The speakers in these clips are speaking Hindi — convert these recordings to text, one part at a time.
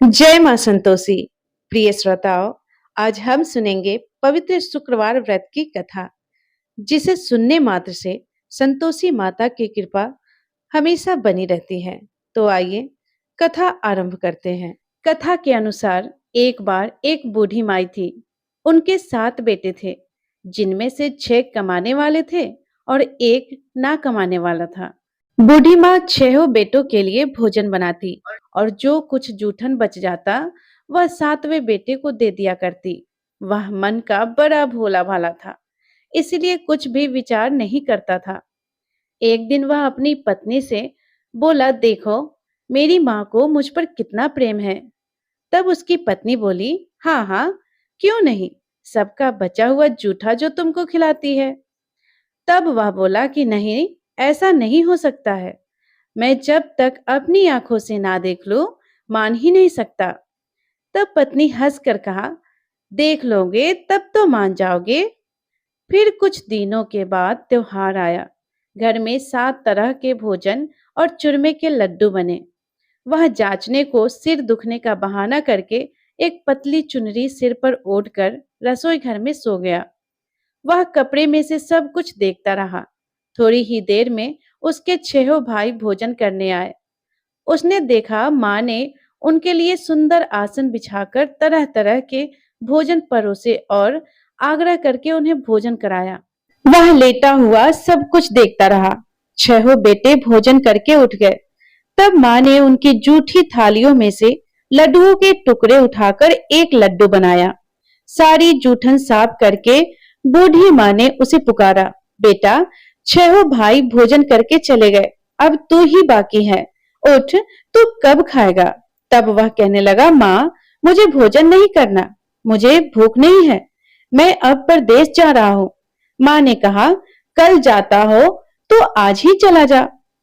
जय मां संतोषी। प्रिय श्रोताओं, आज हम सुनेंगे पवित्र शुक्रवार व्रत की कथा, जिसे सुनने मात्र से संतोषी माता की कृपा हमेशा बनी रहती है। तो आइए कथा आरंभ करते हैं। कथा के अनुसार एक बार एक बूढ़ी माई थी। उनके 7 बेटे थे, जिनमें से 6 कमाने वाले थे और एक ना कमाने वाला था। बूढ़ी माँ 6 बेटों के लिए भोजन बनाती और जो कुछ जूठन बच जाता वह 7वें बेटे को दे दिया करती। वह मन का बड़ा भोला भाला था, इसलिए कुछ भी विचार नहीं करता था। एक दिन वह अपनी पत्नी से बोला, देखो मेरी माँ को मुझ पर कितना प्रेम है। तब उसकी पत्नी बोली, हाँ हाँ, क्यों नहीं, सबका बचा हुआ जूठा जो तुमको खिलाती है। तब वह बोला कि नहीं, ऐसा नहीं हो सकता है। मैं जब तक अपनी आंखों से ना देख लूं, मान ही नहीं सकता। तब पत्नी हंसकर कहा, देख लोगे तब तो मान जाओगे। फिर कुछ दिनों के बाद त्योहार आया। घर में 7 तरह के भोजन और चूरमे के लड्डू बने। वह जांचने को सिर दुखने का बहाना करके एक पतली चुनरी सिर पर ओढ़कर रसोई घर में सो गया। वह कपड़े में से सब कुछ देखता रहा। थोड़ी ही देर में उसके 6 भाई भोजन करने आए। उसने देखा माँ ने उनके लिए सुंदर आसन बिछाकर तरह तरह के भोजन परोसे और आग्रह करके उन्हें भोजन कराया। वह लेटा हुआ सब कुछ देखता रहा। 6 बेटे भोजन करके उठ गए। तब माँ ने उनकी जूठी थालियों में से लड्डुओं के टुकड़े उठाकर एक लड्डू बनाया। सारी जूठन साफ करके बूढ़ी माँ ने उसे पुकारा, बेटा 6 भाई भोजन करके चले गए, अब तू ही बाकी है, उठ, तू कब खाएगा। तब वह कहने लगा, माँ मुझे भोजन नहीं करना, मुझे भूख नहीं है, मैं अब परदेश जा रहा हूँ। माँ ने कहा, कल जाता हो तो आज ही चला जा।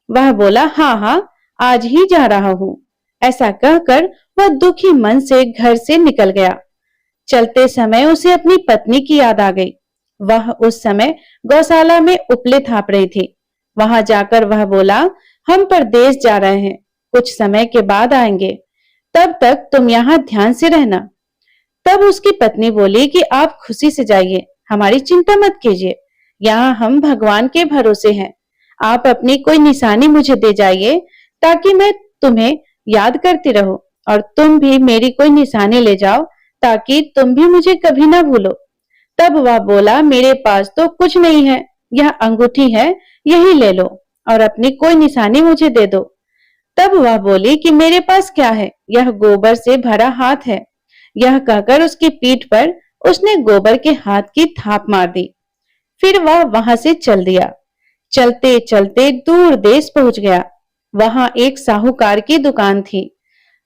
वह बोला, हाँ हाँ, आज ही जा रहा हूँ। ऐसा कहकर वह दुखी मन से घर से निकल गया। चलते समय उसे अपनी पत्नी की याद आ गई। वह उस समय गौशाला में उपले थाप रही थी। वहां जाकर वह बोला, हम परदेश जा रहे हैं, कुछ समय के बाद आएंगे, तब तक तुम यहाँ ध्यान से रहना। तब उसकी पत्नी बोली कि आप खुशी से जाइए, हमारी चिंता मत कीजिए, यहाँ हम भगवान के भरोसे हैं। आप अपनी कोई निशानी मुझे दे जाइए, ताकि मैं तुम्हें याद करती रहूं, और तुम भी मेरी कोई निशानी ले जाओ, ताकि तुम भी मुझे कभी ना भूलो। तब वह बोला, मेरे पास तो कुछ नहीं है, यह अंगूठी है, यही ले लो और अपनी कोई निशानी मुझे दे दो। तब वह बोली कि मेरे पास क्या है, यह गोबर से भरा हाथ है। यह कहकर उसकी पीठ पर उसने गोबर के हाथ की थाप मार दी। फिर वह वहां से चल दिया। चलते चलते दूर देश पहुंच गया। वहां एक साहूकार की दुकान थी।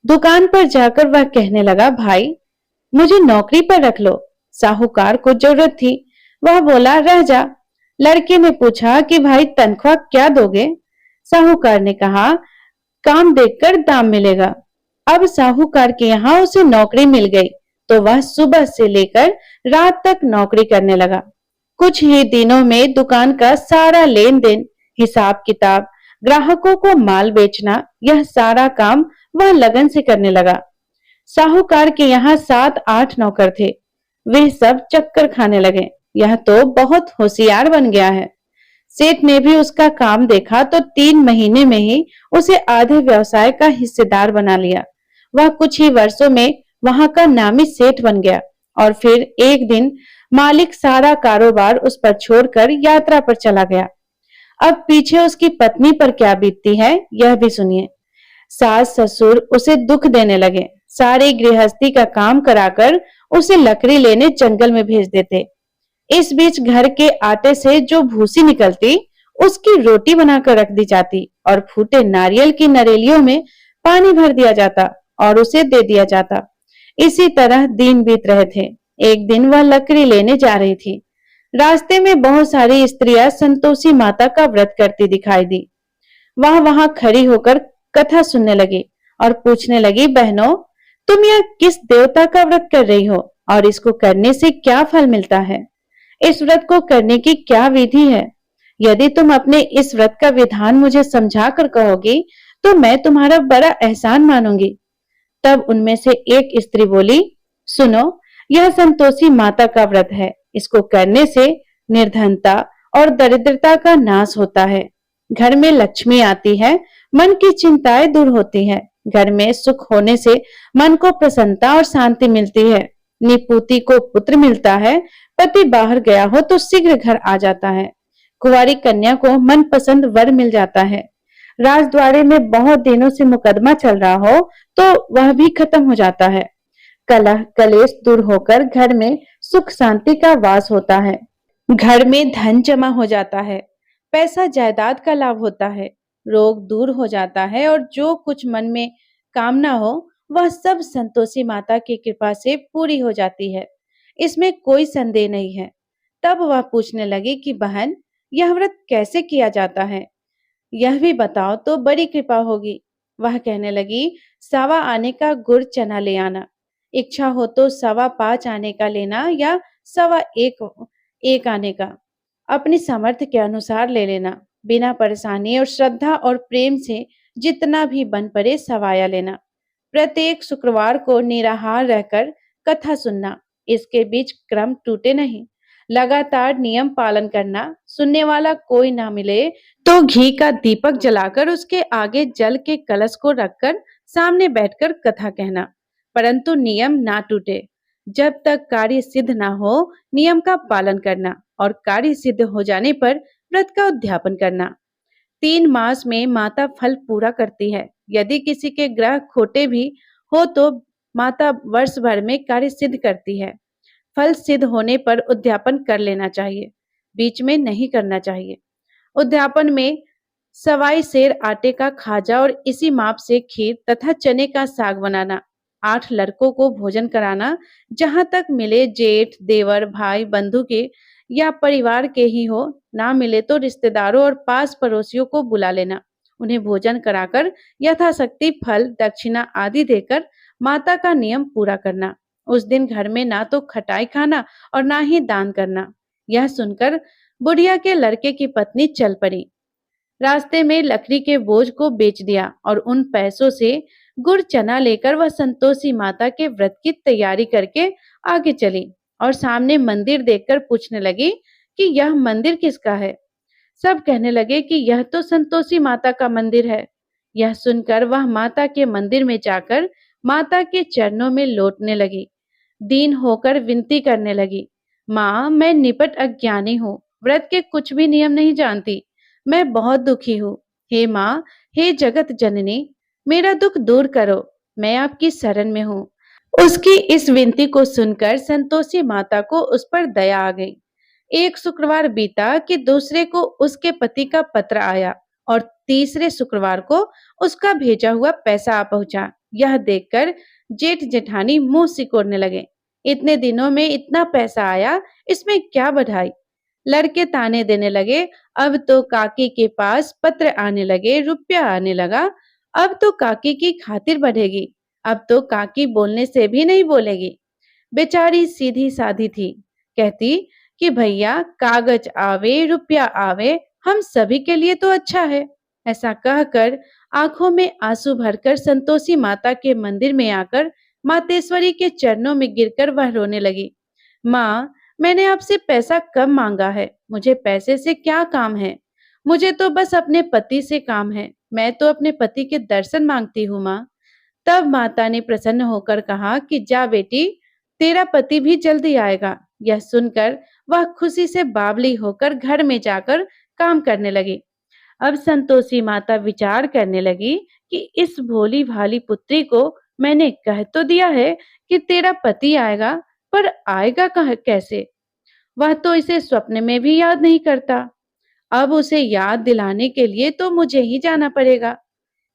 दुकान पर जाकर वह कहने लगा, भाई मुझे नौकरी पर रख लो। साहूकार को जरूरत थी। वह बोला, रह जा। लड़के ने पूछा कि भाई तनख्वाह क्या दोगे। साहूकार ने कहा, काम देखकर दाम मिलेगा। अब साहूकार के यहाँ उसे नौकरी मिल गई, तो वह सुबह से लेकर रात तक नौकरी करने लगा। कुछ ही दिनों में दुकान का सारा लेन देन, हिसाब किताब, ग्राहकों को माल बेचना, यह सारा काम वह लगन से करने लगा। साहूकार के यहाँ 7-8 नौकर थे। वे सब चक्कर खाने लगे, यह तो बहुत होशियार बन गया है। सेठ ने भी उसका काम देखा तो 3 महीने में ही उसे आधे व्यवसाय का हिस्सेदार बना लिया। वह कुछ ही वर्षों में वहां का नामी सेठ बन गया। और फिर एक दिन मालिक सारा कारोबार उस पर छोड़कर यात्रा पर चला गया। अब पीछे उसकी पत्नी पर क्या बीतती है, यह भी सुनिए। सास ससुर उसे दुख देने लगे। सारी गृहस्थी का काम कराकर उसे लकड़ी लेने जंगल में भेज देते। इस बीच घर के आटे से जो भूसी निकलती, उसकी रोटी बनाकर रख दी जाती और फूटे नारियल की नरेलियों में पानी भर दिया जाता और उसे दे दिया जाता। इसी तरह दिन बीत रहे थे। एक दिन वह लकड़ी लेने जा रही थी। रास्ते में बहुत सारी स्त्रियां संतोषी माता का व्रत करती दिखाई दी। वह वहां खड़ी होकर कथा सुनने लगी और पूछने लगी, बहनों तुम यह किस देवता का व्रत कर रही हो और इसको करने से क्या फल मिलता है? इस व्रत को करने की क्या विधि है? यदि तुम अपने इस व्रत का विधान मुझे समझा कर कहोगी तो मैं तुम्हारा बड़ा एहसान मानूंगी। तब उनमें से एक स्त्री बोली, सुनो, यह संतोषी माता का व्रत है। इसको करने से निर्धनता और दरिद्रता का नाश होता है, घर में लक्ष्मी आती है, मन की चिंताएं दूर होती है, घर में सुख होने से मन को प्रसन्नता और शांति मिलती है, निपुति को पुत्र मिलता है, पति बाहर गया हो तो शीघ्र घर आ जाता है, कुंवारी कन्या को मनपसंद वर मिल जाता है, राजद्वारे में बहुत दिनों से मुकदमा चल रहा हो तो वह भी खत्म हो जाता है, कलह कलेश दूर होकर घर में सुख शांति का वास होता है, घर में धन जमा हो जाता है, पैसा जायदाद का लाभ होता है, रोग दूर हो जाता है और जो कुछ मन में कामना हो वह सब संतोषी माता की कृपा से पूरी हो जाती है। इसमें कोई संदेह नहीं है। तब वह पूछने लगी कि बहन, यह व्रत कैसे किया जाता है? यह भी बताओ तो बड़ी कृपा होगी। वह कहने लगी, सवा आने का गुड़ चना ले आना, इच्छा हो तो सवा 5 आने का लेना या सवा एक आने का, अपनी सामर्थ्य के अनुसार ले लेना, बिना परेशानी और श्रद्धा और प्रेम से जितना भी बन पड़े सवाया लेना। प्रत्येक शुक्रवार को निराहार रहकर कथा सुनना, इसके बीच क्रम टूटे नहीं, लगातार नियम पालन करना, सुनने वाला कोई ना मिले तो घी का दीपक जलाकर उसके आगे जल के कलश को रखकर सामने बैठकर कथा कहना, परंतु नियम ना टूटे। जब तक कार्य सिद्ध ना हो नियम का पालन करना और कार्य सिद्ध हो जाने पर व्रत का उद्यापन करना। 3 मास में माता फल पूरा करती है। यदि किसी के ग्रह खोटे भी हो तो माता वर्ष भर में कार्य सिद्ध करती है। फल सिद्ध होने पर उद्यापन कर लेना चाहिए, बीच में नहीं करना चाहिए। उद्यापन में सवाई सेर आटे का खाजा और इसी माप से खीर तथा चने का साग बनाना, 8 लड़कों को भोजन कराना, जहां तक मिले जेठ देवर भाई बंधु के या परिवार के ही हो, ना मिले तो रिश्तेदारों और पास पड़ोसियों को बुला लेना, उन्हें भोजन कराकर यथाशक्ति फल दक्षिणा आदि देकर माता का नियम पूरा करना। उस दिन घर में ना तो खटाई खाना और ना ही दान करना। यह सुनकर बुढ़िया के लड़के की पत्नी चल पड़ी। रास्ते में लकड़ी के बोझ को बेच दिया और उन पैसों से गुड़ चना लेकर वह संतोषी माता के व्रत की तैयारी करके आगे चली और सामने मंदिर देखकर पूछने लगी कि यह मंदिर किसका है? सब कहने लगे कि यह तो संतोषी माता का मंदिर है। यह सुनकर वह माता के मंदिर में जाकर माता के चरणों में लौटने लगी, दीन होकर विनती करने लगी, माँ, मैं निपट अज्ञानी हूँ, व्रत के कुछ भी नियम नहीं जानती, मैं बहुत दुखी हूँ। हे माँ, हे जगत जननी, मेरा दुख दूर करो, मैं आपकी शरण में हूँ। उसकी इस विनती को सुनकर संतोषी माता को उस पर दया आ गई। एक शुक्रवार बीता कि दूसरे को उसके पति का पत्र आया और तीसरे शुक्रवार को उसका भेजा हुआ पैसा आ पहुंचा। यह देखकर जेठ जेठानी मुंह सिकोड़ने लगे। इतने दिनों में इतना पैसा आया, इसमें क्या बधाई। लड़के ताने देने लगे, अब तो काकी के पास पत्र आने लगे, रुपया आने लगा, अब तो काकी की खातिर बढ़ेगी, अब तो काकी बोलने से भी नहीं बोलेगी। बेचारी सीधी साधी थी, कहती कि भैया कागज आवे रुपया आवे, हम सभी के लिए तो अच्छा है। ऐसा कहकर आंखों में आंसू भरकर संतोषी माता के मंदिर में आकर मातेश्वरी के चरणों में गिरकर वह रोने लगी। माँ, मैंने आपसे पैसा कब मांगा है? मुझे पैसे से क्या काम है? मुझे तो बस अपने पति से काम है। मैं तो अपने पति के दर्शन मांगती हूँ माँ। तब माता ने प्रसन्न होकर कहा कि जा बेटी, तेरा पति भी जल्दी आएगा। यह सुनकर वह खुशी से बावली होकर घर में जाकर काम करने लगी। अब संतोषी माता विचार करने लगी कि इस भोली भाली पुत्री को मैंने कह तो दिया है कि तेरा पति आएगा, पर आएगा कैसे? वह तो इसे स्वप्न में भी याद नहीं करता। अब उसे याद दिलाने के लिए तो मुझे ही जाना पड़ेगा।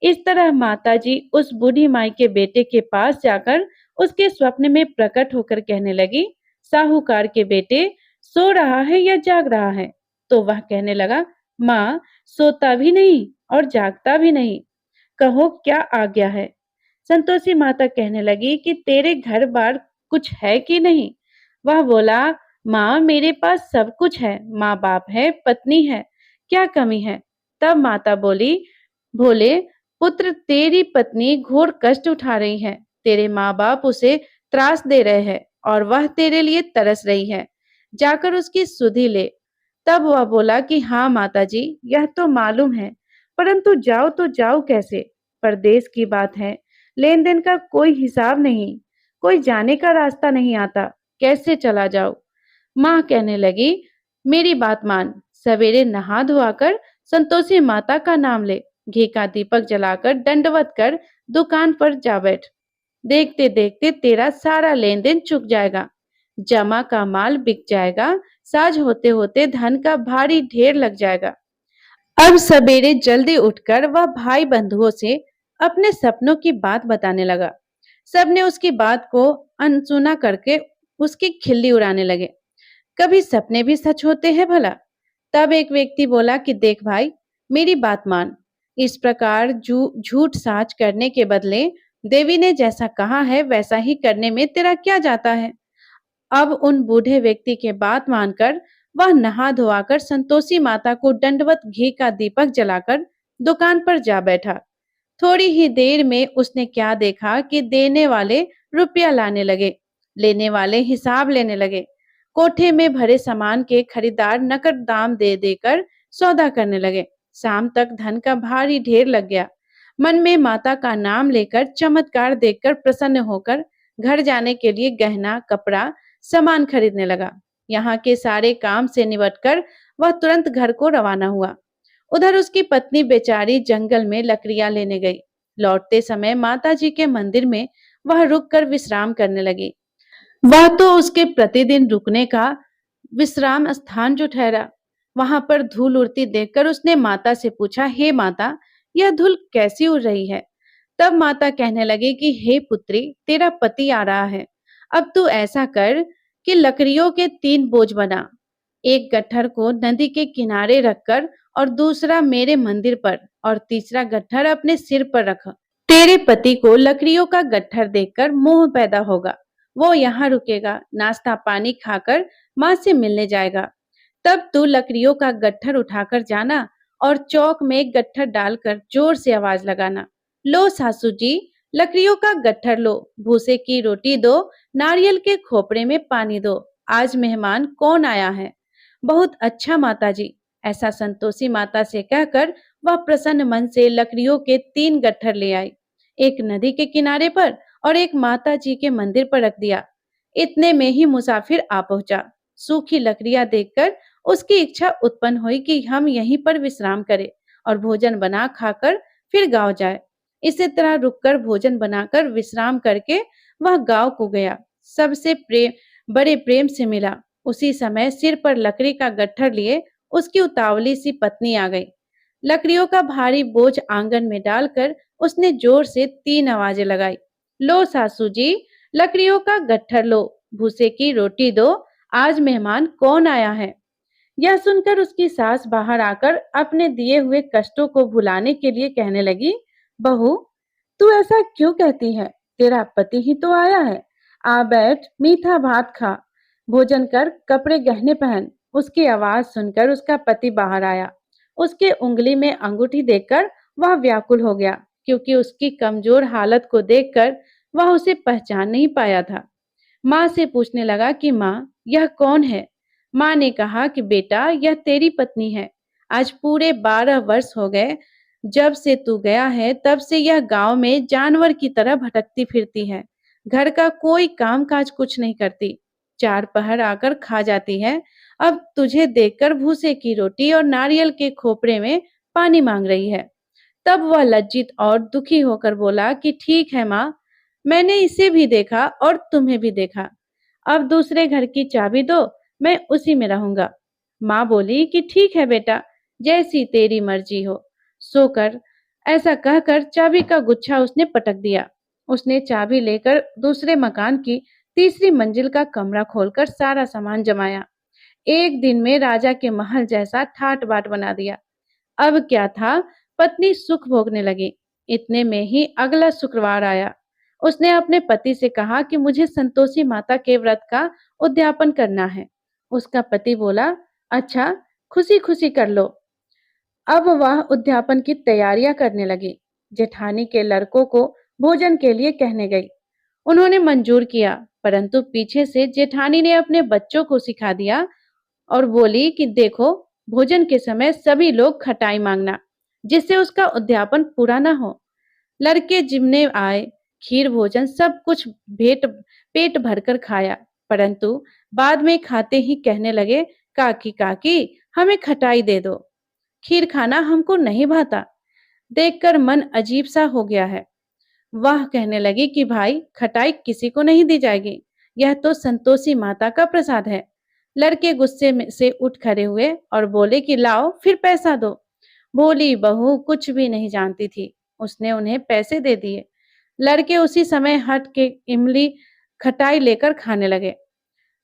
इस तरह माताजी उस बूढ़ी माई के बेटे के पास जाकर उसके स्वप्न में प्रकट होकर कहने लगी, साहूकार के बेटे सो रहा है या जाग रहा है? तो वह कहने लगा, माँ, सोता भी नहीं और जागता भी नहीं, कहो क्या आज्ञा है? संतोषी माता कहने लगी कि तेरे घर बार कुछ है कि नहीं? वह बोला, माँ, मेरे पास सब कुछ है, माँ बाप है, पत्नी है, क्या कमी है? तब माता बोली, भोले पुत्र, तेरी पत्नी घोर कष्ट उठा रही है, तेरे माँ बाप उसे त्रास दे रहे हैं और वह तेरे लिए तरस रही है, जाकर उसकी सुधि ले। तब वह बोला कि हाँ माताजी, यह तो मालूम है, परंतु जाओ तो जाओ कैसे? परदेश की बात है, लेन देन का कोई हिसाब नहीं, कोई जाने का रास्ता नहीं आता, कैसे चला जाओ? माँ कहने लगी, मेरी बात मान, सवेरे नहा धोआकर संतोषी माता का नाम ले, घी का दीपक जलाकर दंडवत कर दुकान पर जा बैठ। देखते देखते तेरा सारा लेन देन चुक जाएगा, जमा का माल बिक जाएगा, साज होते होते धन का भारी ढेर लग जाएगा। अब सवेरे जल्दी उठकर वह भाई बंधुओं से अपने सपनों की बात बताने लगा। सबने उसकी बात को अनसुना करके उसकी खिल्ली उड़ाने लगे। कभी सपने भी सच होते हैं भला? तब एक व्यक्ति बोला कि देख भाई, मेरी बात मान। इस प्रकार झूठ साच करने के बदले देवी ने जैसा कहा है वैसा ही करने में तेरा क्या जाता है? अब उन बूढ़े व्यक्ति के बात मानकर वह नहा धोआकर संतोषी माता को दंडवत घी का दीपक जलाकर दुकान पर जा बैठा। थोड़ी ही देर में उसने क्या देखा कि देने वाले रुपया लाने लगे, लेने वाले हिसाब लेने लगे। कोठे में भरे सामान के खरीदार नकद दाम दे देकर सौदा करने लगे। शाम तक धन का भारी ढेर लग गया। मन में माता का नाम लेकर चमत्कार देखकर प्रसन्न होकर घर जाने के लिए गहना कपड़ा सामान खरीदने लगा। यहाँ के सारे काम से निपटकर वह तुरंत घर को रवाना हुआ। उधर उसकी पत्नी बेचारी जंगल में लकड़ियां लेने गई। लौटते समय माता जी के मंदिर में वह रुककर विश्राम करने लगी। वह तो उसके प्रतिदिन रुकने का विश्राम स्थान जो ठहरा। वहां पर धूल उड़ती देखकर उसने माता से पूछा, हे माता, यह धूल कैसी उड़ रही है? तब माता कहने लगी कि हे पुत्री, तेरा पति आ रहा है। अब तू ऐसा कर कि लकड़ियों के 3 बोझ बना, एक गट्ठर को नदी के किनारे रखकर और दूसरा मेरे मंदिर पर और तीसरा गट्ठर अपने सिर पर रख। तेरे पति को लकड़ियों का गट्ठर देखकर मोह पैदा होगा, वो यहाँ रुकेगा, नाश्ता पानी खाकर माँ से मिलने जाएगा। तब तू लकड़ियों का गट्ठर उठाकर जाना और चौक में एक गट्ठर डालकर जोर से आवाज लगाना, लो सासू जी, लकड़ियों का गट्ठर लो, भूसे की रोटी दो, नारियल के खोपड़े में पानी दो, आज मेहमान कौन आया है? बहुत अच्छा माताजी, ऐसा संतोषी माता से कहकर वह प्रसन्न मन से लकड़ियों के 3 गट्ठर ले आई। एक नदी के किनारे पर और एक माता जी के मंदिर पर रख दिया। इतने में ही मुसाफिर आ पहुंचा। सूखी लकड़ियां देखकर उसकी इच्छा उत्पन्न हुई कि हम यहीं पर विश्राम करें और भोजन बना खाकर फिर गांव जाए। इसी तरह रुककर भोजन बनाकर विश्राम करके वह गांव को गया। सबसे बड़े प्रेम से मिला। उसी समय सिर पर लकड़ी का गट्ठर लिए उसकी उतावली सी पत्नी आ गई। लकड़ियों का भारी बोझ आंगन में डालकर उसने जोर से 3 आवाजें लगाई, लो सासू जी, लकड़ियों का गट्ठर लो, भूसे की रोटी दो, आज मेहमान कौन आया है? यह सुनकर उसकी सास बाहर आकर अपने दिए हुए कष्टों को भुलाने के लिए कहने लगी, बहू, तू ऐसा क्यों कहती है? तेरा पति ही तो आया है। आ बैठ, मीठा भात खा, भोजन कर, कपड़े गहने पहन। उसकी आवाज सुनकर उसका पति बाहर आया। उसके उंगली में अंगूठी देखकर वह व्याकुल हो गया, क्योंकि उसकी कमजोर हालत को देखकर वह उसे पहचान नहीं पाया था। माँ से पूछने लगा कि माँ, यह कौन है? माँ ने कहा कि बेटा, यह तेरी पत्नी है। आज पूरे 12 वर्ष हो गए जब से तू गया है, तब से यह गांव में जानवर की तरह भटकती फिरती है। घर का कोई काम काज कुछ नहीं करती, 4 पहर आकर खा जाती है। अब तुझे देखकर भूसे की रोटी और नारियल के खोपड़े में पानी मांग रही है। तब वह लज्जित और दुखी होकर बोला कि ठीक है माँ, मैंने इसे भी देखा और तुम्हें भी देखा। अब दूसरे घर की चाबी दो, मैं उसी में रहूंगा। माँ बोली कि ठीक है बेटा, जैसी तेरी मर्जी हो, सो कर। ऐसा कहकर चाबी का गुच्छा उसने पटक दिया। उसने चाबी लेकर दूसरे मकान की तीसरी मंजिल का कमरा खोलकर सारा सामान जमाया। एक दिन में राजा के महल जैसा ठाट बाट बना दिया। अब क्या था, पत्नी सुख भोगने लगी। इतने में ही अगला शुक्रवार आया। उसने अपने पति से कहा कि मुझे संतोषी माता के व्रत का उद्यापन करना है। उसका पति बोला, अच्छा, खुशी खुशी कर लो। अब वह उद्यापन की तैयारियां करने लगी। जेठानी के लड़कों को भोजन के लिए कहने गई। उन्होंने मंजूर किया, परंतु पीछे से जेठानी ने अपने बच्चों को सिखा दिया और बोली कि देखो, भोजन के समय सभी लोग खटाई मांगना, जिससे उसका उद्यापन पूरा ना हो। लड़के जिमने आए, खीर भोजन सब कुछ भेंट पेट भरकर खाया, परंतु बाद में खाते ही कहने लगे, काकी काकी हमें खटाई दे दो, खीर खाना हमको नहीं भाता। देखकर मन अजीब सा हो गया है। वह कहने लगी कि भाई खटाई किसी को नहीं दी जाएगी, यह तो संतोषी माता का प्रसाद है। लड़के गुस्से में से उठ खड़े हुए और बोले कि लाओ फिर पैसा दो। भोली बहू कुछ भी नहीं जानती थी, उसने उन्हें पैसे दे दिए। लड़के उसी समय हट के इमली खटाई लेकर खाने लगे।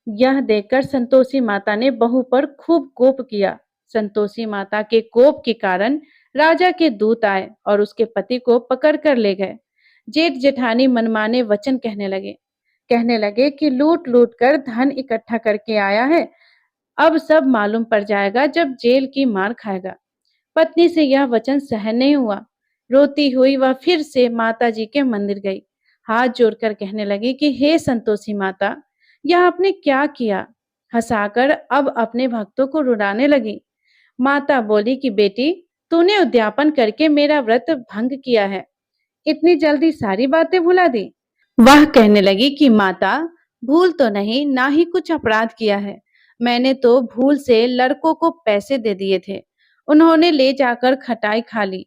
यह देखकर संतोषी माता ने बहू पर खूब कोप किया। संतोषी माता के कोप के कारण राजा के दूत आए और उसके पति को पकड़ कर ले गए। जेठ जेठानी मनमाने वचन कहने लगे कि लूट लूट कर धन इकट्ठा करके आया है, अब सब मालूम पड़ जाएगा जब जेल की मार खाएगा। पत्नी से यह वचन सहन नहीं हुआ। रोती हुई वह फिर से माता जी के मंदिर गई। हाथ जोड़कर कहने लगी कि हे संतोषी माता, यह आपने क्या किया? हंसाकर अब अपने भक्तों को रुलाने लगी। माता बोली कि बेटी, तूने उद्यापन करके मेरा व्रत भंग किया है, इतनी जल्दी सारी बातें भुला दी। वह कहने लगी कि माता, भूल तो नहीं, ना ही कुछ अपराध किया है। मैंने तो भूल से लड़कों को पैसे दे दिए थे, उन्होंने ले जाकर खटाई खा ली।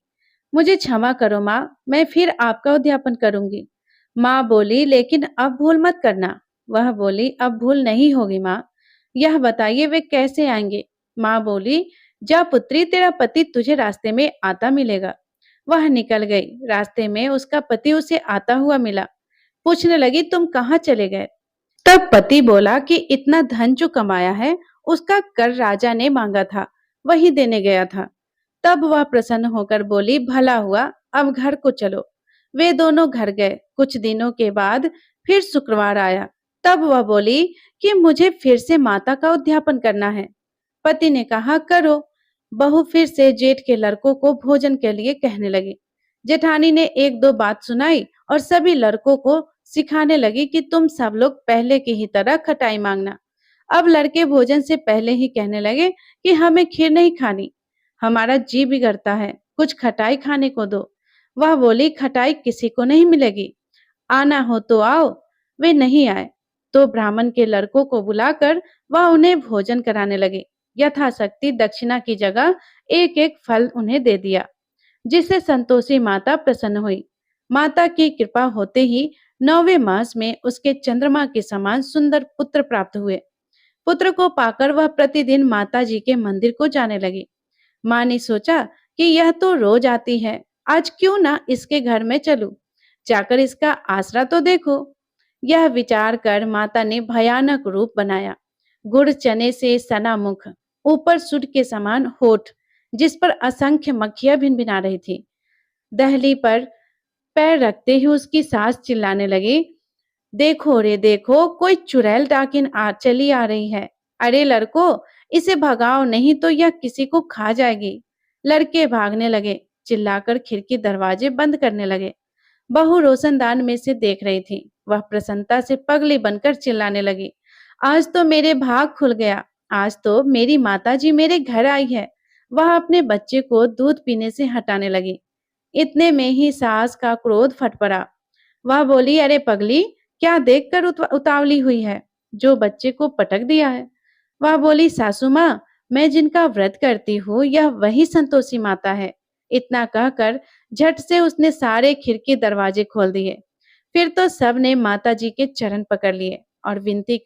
मुझे क्षमा करो माँ, मैं फिर आपका उद्यापन करूंगी। माँ बोली लेकिन अब भूल मत करना। वह बोली अब भूल नहीं होगी माँ। यह बताइए वे कैसे आएंगे? माँ बोली जा पुत्री, तेरा पति तुझे रास्ते में आता मिलेगा। वह निकल गई। रास्ते में उसका पति उसे आता हुआ मिला। पूछने लगी तुम कहाँ चले गए? तब पति बोला कि इतना धन जो कमाया है उसका कर राजा ने मांगा था, वही देने गया था। तब वह प्रसन्न होकर बोली भला हुआ, अब घर को चलो। वे दोनों घर गए। कुछ दिनों के बाद फिर शुक्रवार आया। तब वह बोली कि मुझे फिर से माता का उद्यापन करना है। पति ने कहा करो। बहू फिर से जेठ के लड़कों को भोजन के लिए कहने लगी। जेठानी ने एक दो बात सुनाई और सभी लड़कों को सिखाने लगी कि तुम सब लोग पहले की ही तरह खटाई मांगना। अब लड़के भोजन से पहले ही कहने लगे कि हमें खीर नहीं खानी, हमारा जी बिगड़ता है, कुछ खटाई खाने को दो। वह बोली खटाई किसी को नहीं मिलेगी, आना हो तो आओ। वे नहीं आए तो ब्राह्मण के लड़कों को बुलाकर वह उन्हें भोजन कराने लगे। यथाशक्ति दक्षिणा की जगह एक एक फल उन्हें दे दिया, जिससे संतोषी माता प्रसन्न हुई। माता की कृपा होते ही 9वें मास में उसके चंद्रमा के समान सुंदर पुत्र प्राप्त हुए। पुत्र को पाकर वह प्रतिदिन माता जी के मंदिर को जाने लगी। माँ ने सोचा कि यह तो रोज आती है, आज क्यों ना इसके घर में चलूं, जाकर इसका आसरा तो देखो। यह विचार कर माता ने भयानक रूप बनाया। गुड़ चने से सना मुख, ऊपर सुट के समान होठ, जिस पर असंख्य मक्खियां भिनभिना रही थी। दहली पर पैर रखते ही उसकी सास चिल्लाने लगी, देखो रे देखो, कोई चुड़ैल डाकिन चली आ रही है। अरे लड़को, इसे भगाओ नहीं तो यह किसी को खा जाएगी। लड़के भागने लगे, चिल्लाकर खिड़की दरवाजे बंद करने लगे। बहू रोशनदान में से देख रही थी। वह प्रसन्नता से पगली बनकर चिल्लाने लगी, आज तो मेरे भाग खुल गया, आज तो मेरी माताजी मेरे घर आई है। वह अपने बच्चे को दूध पीने से हटाने लगी। इतने में ही सास का क्रोध फट पड़ा। वह बोली अरे पगली, क्या देखकर उतावली हुई है, जो बच्चे को पटक दिया है? वह बोली सासू माँ, मैं जिनका व्रत करती हूँ यह वही संतोषी माता है। इतना कहकर झट से उसने सारे खिड़की दरवाजे खोल दिए। फिर तो सब ने माता जी के चरण पकड़ लिए और विनती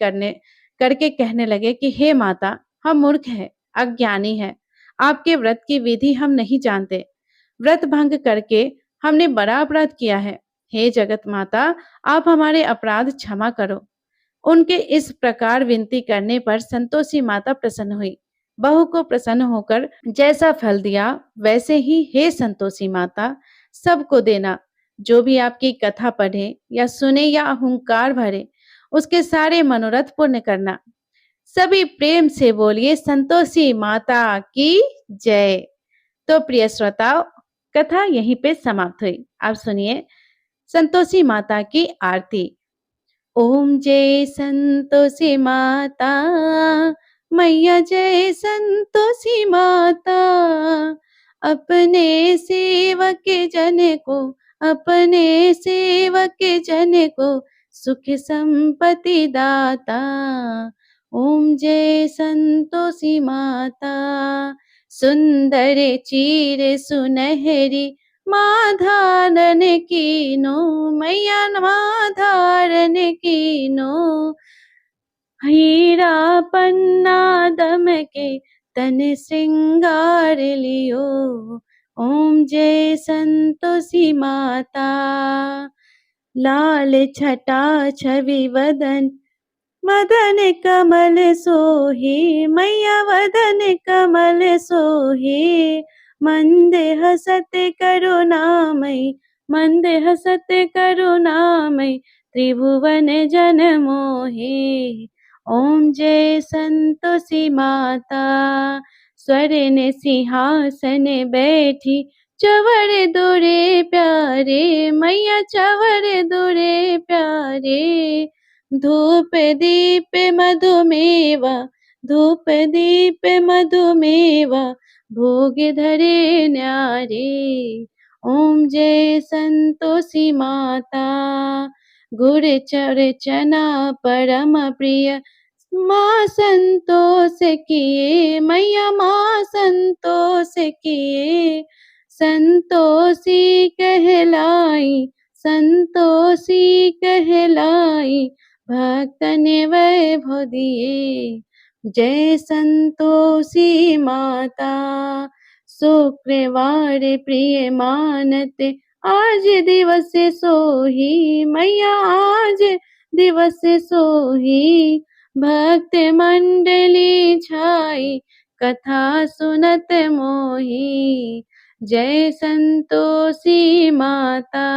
करके कहने लगे कि हे माता, हम मूर्ख हैं, अज्ञानी हैं, आपके व्रत की विधि हम नहीं जानते, व्रत भंग करके हमने बड़ा अपराध किया है। हे जगत माता, आप हमारे अपराध क्षमा करो। उनके इस प्रकार विनती करने पर संतोषी माता प्रसन्न हुई। बहू को प्रसन्न होकर जैसा फल दिया वैसे ही हे संतोषी माता सबको देना। जो भी आपकी कथा पढ़े या सुने या अहंकार भरे, उसके सारे मनोरथ पूर्ण करना। सभी प्रेम से बोलिए संतोषी माता की जय। तो प्रिय श्रोताओ, कथा यहीं पे समाप्त हुई। अब सुनिए संतोषी माता की आरती। ओम जय संतोषी माता, मैया जय संतोषी माता। अपने सेवक जन को, अपने सेवक जन को सुख संपत्ति दाता। ओम जय संतोषी माता। सुंदर चीर सुनहरी माँ धारण कीनो, मैया माँ धारण कीनो। हीरा पन्ना दमके तन श्रृंगार लियो। ओम जय संतोषी माता। लाल छटा छवि वदन, मदन कमल सोहे, मैया वदन कमल सोहे। मंद हसत करुणामय, मंद हसत करुणामय, त्रिभुवन जन मोहे। ओम जय संतोषी माता। स्वर्ण सिंहासन बैठी, चवर दुरे प्यारे, मैया चवर दुरे प्यारे। धूप दीप मधुमेवा, धूप दीप मधुमेवा, भोग धरे न्यारे। ओम जय संतोषी माता। गुर चरचना परम प्रिय, माँ संतोष किए, मैया माँ संतोष किए। संतोषी कहलाई, संतोषी कहलाई, भक्तन वैभव दिए। जय संतोषी माता। शुक्रवार प्रिय मानत, आज दिवस सोही, मैया आज दिवस सोही। भक्त मंडली छाई, कथा सुनत मोही। जय संतोषी माता।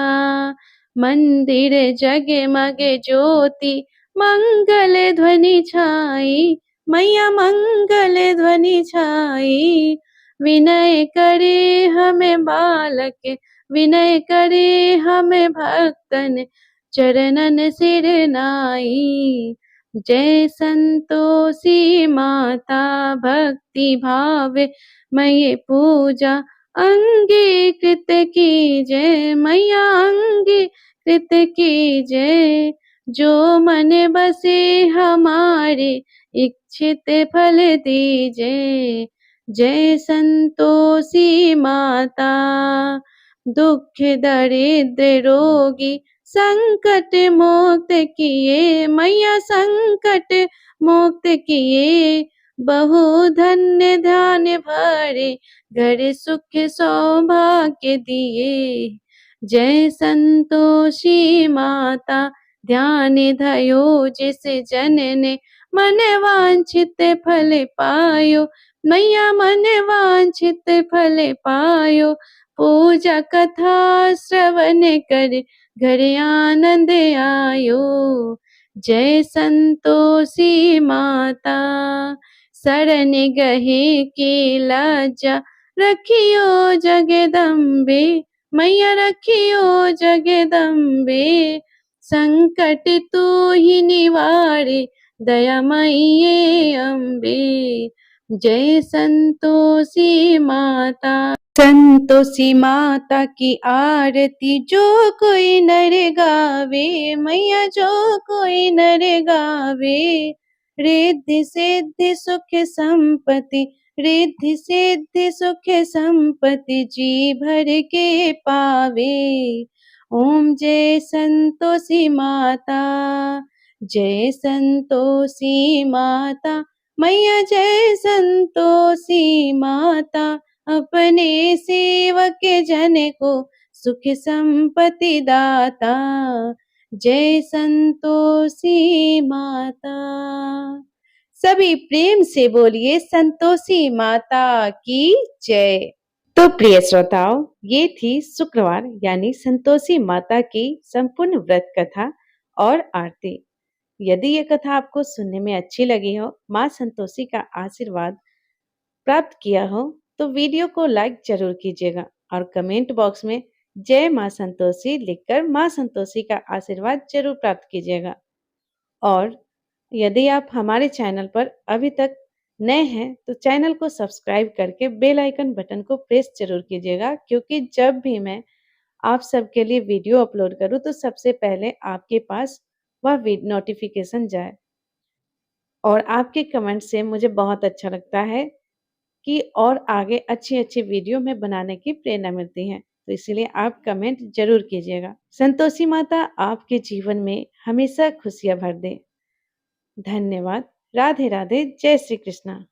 मंदिर जगमग ज्योति, मंगल ध्वनि छाई, मैया मंगल ध्वनि छाई। विनय करे हमें बालक, विनय करे हमें भक्तन, चरणन सिर नाई। जय संतोषी माता। भक्ति भाव मय पूजा, अंगीकृत की जय, मैया अंगीकृत की जय। जो मन बसे हमारे, इच्छित फल दीजे। जय संतोषी माता। दुख दरिद्र रोगी, संकट मुक्त किए, मैया संकट मुक्त किए। बहु धन्य ध्यान भरे, घर सुख सौभाग्य दिए। जय संतोषी माता। ध्यान धयो जिस जन ने, मन वांछित फल पायो, मैया मन वांछित फल पायो। पूजा कथा श्रवण कर, घर आनंद आयो। जय संतोषी माता। शरण गहे की लज्जा, रखियो जगदम्बे, मैया रखियो जगदम्बे। संकट तू ही निवारे, दयामयी अम्बे। जय संतोषी माता। संतोषी माता की आरती जो कोई नर गावे, मैया जो कोई नर गावे। रिद्धि सिद्धि सुख संपत्ति, रिद्धि सिद्धि सुख संपत्ति, जी भर के पावे। ओम जय संतोषी माता। जय संतोषी माता, मैया जय संतोषी माता। अपने सेवक जन को सुख संपत्ति दाता। जय संतोषी माता। सभी प्रेम से बोलिए संतोषी माता की जय। तो प्रिय श्रोताओं, ये थी शुक्रवार यानी संतोषी माता की संपूर्ण व्रत कथा और आरती। यदि ये कथा आपको सुनने में अच्छी लगी हो, माँ संतोषी का आशीर्वाद प्राप्त किया हो, तो वीडियो को लाइक जरूर कीजिएगा और कमेंट बॉक्स में जय माँ संतोषी लिखकर माँ संतोषी का आशीर्वाद जरूर प्राप्त कीजिएगा। और यदि आप हमारे चैनल पर अभी तक नए हैं, तो चैनल को सब्सक्राइब करके बेल आइकन बटन को प्रेस ज़रूर कीजिएगा, क्योंकि जब भी मैं आप सबके लिए वीडियो अपलोड करूँ, तो सबसे पहले आपके पास वह नोटिफ़िकेशन जाए। और आपके कमेंट से मुझे बहुत अच्छा लगता है कि और आगे अच्छी-अच्छी वीडियो में बनाने की प्रेरणा मिलती है। तो इसीलिए आप कमेंट ज़रूर कीजिएगा। संतोषी माता आपके जीवन में हमेशा खुशियाँ भर दें। धन्यवाद। राधे राधे। जय श्री कृष्णा।